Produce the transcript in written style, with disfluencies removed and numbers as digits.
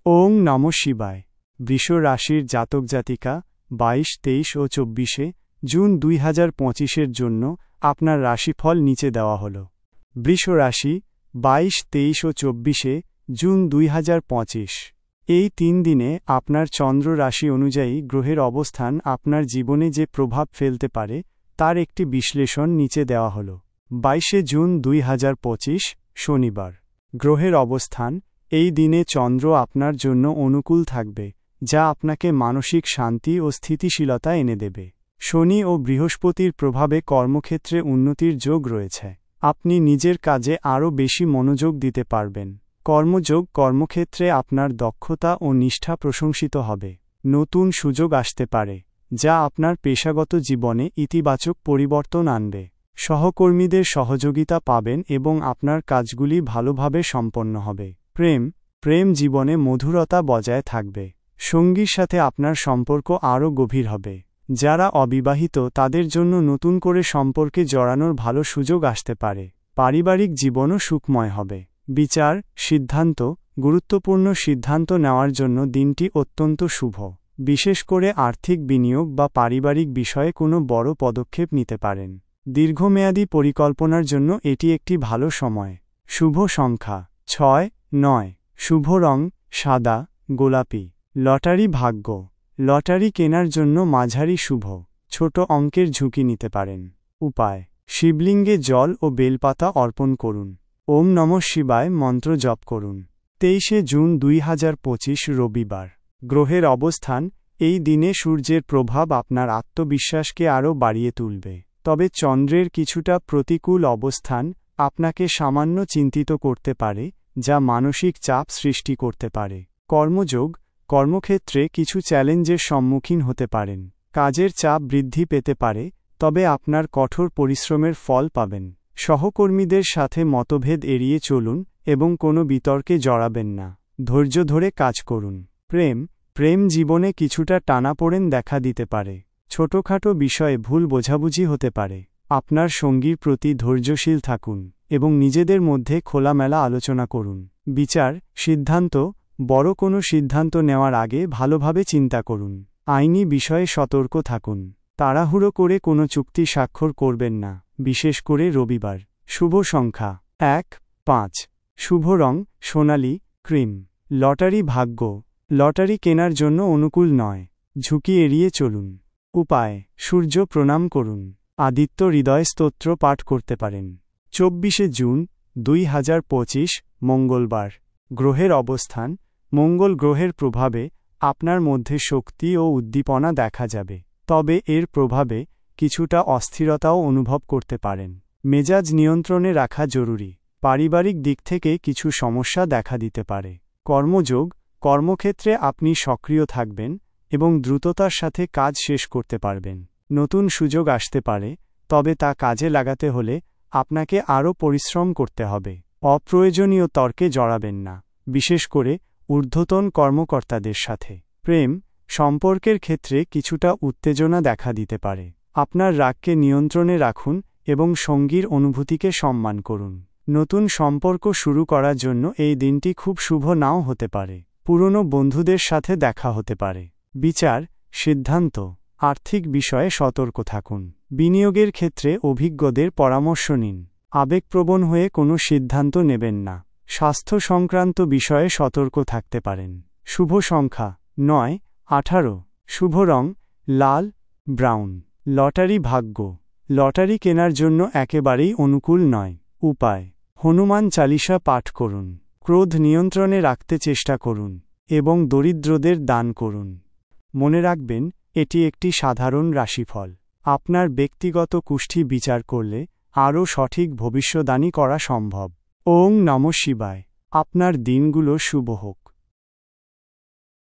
ওং নমঃ শিবায়। বৃষ রাশির জাতক জাতিকা 22, 23 ও 24 জুন 2025 জন্য আপনার রাশিফল নিচে দেওয়া হল। বৃষ রাশি 22, 23 ও 24 জুন 2025। এই 3 দিনে আপনার চন্দ্র রাশি অনুযায়ী গ্রহের অবস্থান আপনার জীবনে যে প্রভাব ফেলতে পারে তার একটি বিশ্লেষণ নিচে দেওয়া হল। 22 জুন 2025 শনিবার। গ্রহের অবস্থান এই দিনে চন্দ্র আপনার জন্য অনুকূল থাকবে, যা আপনাকে মানসিক শান্তি ও স্থিতিশীলতা এনে দেবে। শনি ও বৃহস্পতির প্রভাবে কর্মক্ষেত্রে উন্নতির যোগ রয়েছে। আপনি নিজের কাজে আরও বেশি মনোযোগ দিতে পারবেন। কর্মযোগ কর্মক্ষেত্রে আপনার দক্ষতা ও নিষ্ঠা প্রশংসিত হবে। নতুন সুযোগ আসতে পারে, যা আপনার পেশাগত জীবনে ইতিবাচক পরিবর্তন আনবে। সহকর্মীদের সহযোগিতা পাবেন এবং আপনার কাজগুলি ভালোভাবে সম্পন্ন হবে। প্রেম জীবনে মধুরতা বজায় থাকবে। সঙ্গীর সাথে আপনার সম্পর্ক আরও গভীর হবে। যারা অবিবাহিত তাদের জন্য নতুন করে সম্পর্কে জড়ানোর ভালো সুযোগ আসতে পারে। পারিবারিক জীবনও সুখময় হবে। বিচার সিদ্ধান্ত গুরুত্বপূর্ণ সিদ্ধান্ত নেওয়ার জন্য দিনটি অত্যন্ত শুভ। বিশেষ করে আর্থিক বিনিয়োগ বা পারিবারিক বিষয়ে কোনো বড় পদক্ষেপ নিতে পারেন। দীর্ঘমেয়াদী পরিকল্পনার জন্য এটি একটি ভালো সময়। শুভ সংখ্যা 6, 9। শুভ রং সাদা, গোলাপি। লটারি ভাগ্য। লটারি কেনার জন্য মাঝারি শুভ। ছোট অঙ্কের ঝুঁকি নিতে পারেন। উপায়: শিবলিঙ্গে জল ও বেলপাতা অর্পণ করুন। ওম নমঃ শিবায় মন্ত্র জপ করুন। 23 জুন 2025 রবিবার। গ্রহের অবস্থান এই দিনে সূর্যের প্রভাব আপনার আত্মবিশ্বাসকে আরও বাড়িয়ে তুলবে। তবে চন্দ্রের কিছুটা প্রতিকূল অবস্থান আপনাকে সামান্য চিন্তিত করতে পারে, যা মানসিক চাপ সৃষ্টি করতে পারে। কর্মযোগ কর্মক্ষেত্রে কিছু চ্যালেঞ্জের সম্মুখীন হতে পারেন। কাজের চাপ বৃদ্ধি পেতে পারে, তবে আপনার কঠোর পরিশ্রমের ফল পাবেন। সহকর্মীদের সাথে মতভেদ এড়িয়ে চলুন এবং কোনো বিতর্কে জড়াবেন না। ধৈর্য ধরে কাজ করুন। প্রেম জীবনে কিছুটা টানাপোড়েন দেখা দিতে পারে। ছোটখাটো বিষয়ে ভুল বোঝাবুঝি হতে পারে। আপনার সঙ্গীর প্রতি ধৈর্যশীল থাকুন এবং নিজেদের মধ্যে খোলামেলা আলোচনা করুন। বিচার সিদ্ধান্ত বড় কোনো সিদ্ধান্ত নেওয়ার আগে ভালোভাবে চিন্তা করুন। আইনি বিষয়ে সতর্ক থাকুন। তাড়াহুড়ো করে কোনো চুক্তি স্বাক্ষর করবেন না, বিশেষ করে রবিবার। শুভ সংখ্যা 1, 5। শুভ রং সোনালী, ক্রিম। লটারি ভাগ্য। লটারি কেনার জন্য অনুকূল নয়। ঝুঁকি এড়িয়ে চলুন। উপায়: সূর্য প্রণাম করুন। আদিত্য হৃদয় স্তোত্র পাঠ করতে পারেন। 24 জুন 2025 মঙ্গলবার। গ্রহের অবস্থান মঙ্গল গ্রহের প্রভাবে আপনার মধ্যে শক্তি ও উদ্দীপনা দেখা যাবে, তবে এর প্রভাবে কিছুটা অস্থিরতাও অনুভব করতে পারেন। মেজাজ নিয়ন্ত্রণে রাখা জরুরি। পারিবারিক দিক থেকে কিছু সমস্যা দেখা দিতে পারে। কর্মযোগ কর্মক্ষেত্রে আপনি সক্রিয় থাকবেন এবং দ্রুততার সাথে কাজ শেষ করতে পারবেন। নতুন সুযোগ আসতে পারে, তবে তা কাজে লাগাতে হলে আপনাকে আরও পরিশ্রম করতে হবে। অপ্রয়োজনীয় তর্কে জড়াবেন না, বিশেষ করে ঊর্ধ্বতন কর্মকর্তাদের সাথে। সম্পর্কের ক্ষেত্রে কিছুটা উত্তেজনা দেখা দিতে পারে। আপনার রাগকে নিয়ন্ত্রণে রাখুন এবং সঙ্গীর অনুভূতিকে সম্মান করুন। নতুন সম্পর্ক শুরু করার জন্য এই দিনটি খুব শুভ নাও হতে পারে। পুরনো বন্ধুদের সাথে দেখা হতে পারে। বিচার সিদ্ধান্ত আর্থিক বিষয়ে সতর্ক থাকুন। বিনিয়োগের ক্ষেত্রে অভিজ্ঞদের পরামর্শ নিন। আবেগপ্রবণ হয়ে কোনো সিদ্ধান্ত নেবেন না। স্বাস্থ্য সংক্রান্ত বিষয়ে সতর্ক থাকতে পারেন। শুভ সংখ্যা 9, 18। শুভ রং লাল, ব্রাউন। লটারি ভাগ্য। লটারি কেনার জন্য একেবারেই অনুকূল নয়। উপায়: হনুমান চালিসা পাঠ করুন। ক্রোধ নিয়ন্ত্রণে রাখতে চেষ্টা করুন এবং দরিদ্রদের দান করুন। মনে রাখবেন, এটি একটি সাধারণ রাশিফল। আপনার ব্যক্তিগত কুষ্ঠি বিচার করলে আরও সঠিক ভবিষ্যদ্বাণী করা সম্ভব। ওং নমঃ শিবায়। আপনার দিনগুলো শুভ হোক।